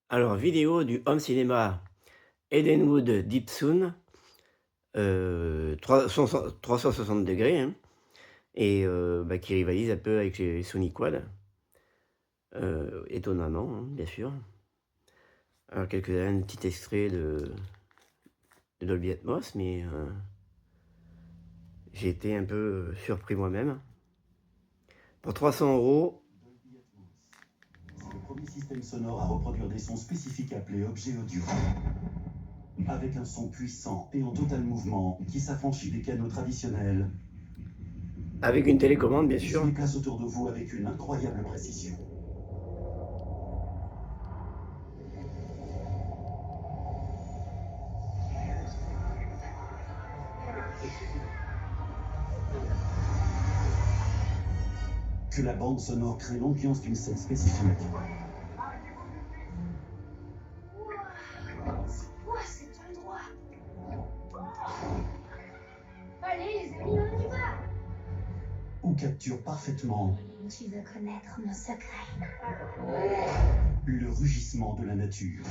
Alors, vidéo du home cinéma Edenwood Deep Sound, 360°, hein, et qui rivalise un peu avec les Sony Quad, étonnamment, hein, bien sûr. Alors un petit extrait de Dolby Atmos, mais j'ai été un peu surpris moi-même. Pour 300 €. C'est le premier système sonore à reproduire des sons spécifiques appelés objets audio. Avec un son puissant et en total mouvement qui s'affranchit des canaux traditionnels. Avec une télécommande, bien Il se sûr. déplace autour de vous avec une incroyable précision. Que la bande sonore crée l'ambiance d'une scène spécifique. C'est quoi cet endroit? Allez les amis, on y va! Ou capture parfaitement Tu veux connaître mon secret? le rugissement de la nature.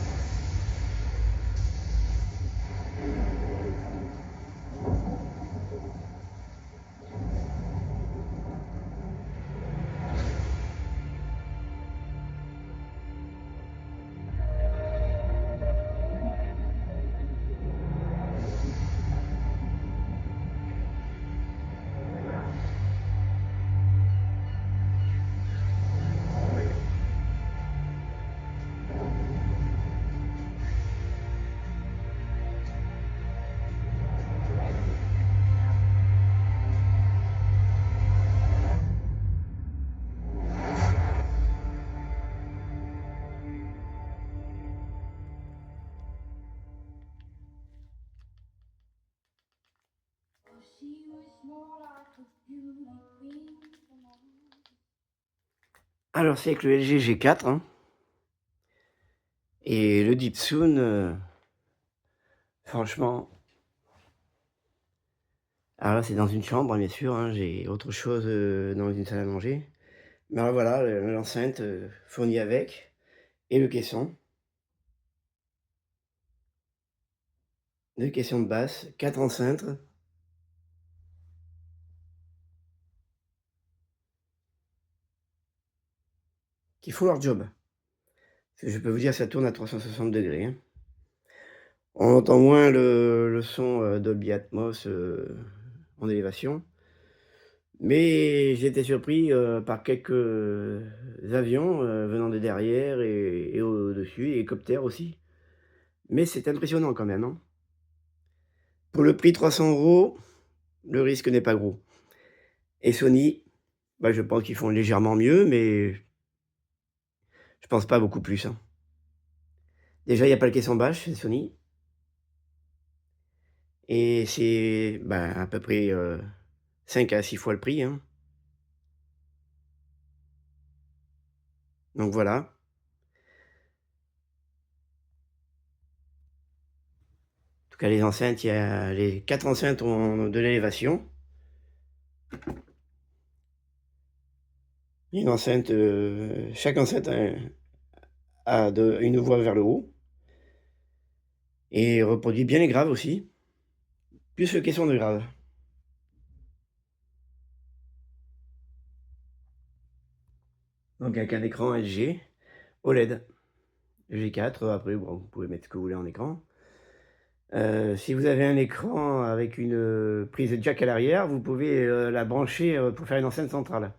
Alors, c'est avec le LG G4, hein, et le Deep Sound, franchement. Alors là, c'est dans une chambre, bien sûr, hein, j'ai autre chose, dans une salle à manger. Mais alors voilà, l'enceinte, fournie avec, et le caisson. 2 caissons de basse, 4 enceintes. Qui font leur job. Parce que je peux vous dire, ça tourne à 360°, hein. On entend moins le son, Dolby Atmos, en élévation. Mais j'ai été surpris, par quelques, avions, venant de derrière et au-dessus, et hélicoptères aussi. Mais c'est impressionnant quand même, hein. Pour le prix 300 €, le risque n'est pas gros. Et Sony, bah, je pense qu'ils font légèrement mieux, mais je pense pas beaucoup plus, hein. Déjà, il y a pas le caisson bâche chez Sony, et c'est, bah, à peu près, 5 à 6 fois le prix, hein. Donc voilà. En tout cas, les enceintes, il y a les 4 enceintes ont de l'élévation. Une enceinte, chaque enceinte a une voix vers le haut, et reproduit bien les graves aussi, plus le caisson de graves. Donc avec un écran LG OLED G4, après bon, vous pouvez mettre ce que vous voulez en écran. Si vous avez un écran avec une, prise jack à l'arrière, vous pouvez, la brancher, pour faire une enceinte centrale.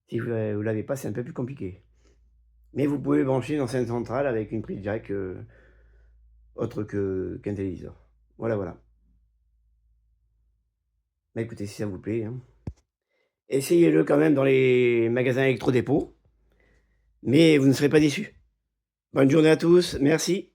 Si vous l'avez pas, c'est un peu plus compliqué. Mais vous pouvez brancher une enceinte centrale avec une prise jack, autre qu'un téléviseur. Voilà, voilà. Bah, écoutez, si ça vous plaît, hein, essayez-le quand même dans les magasins électro-dépôt, mais vous ne serez pas déçus. Bonne journée à tous, merci.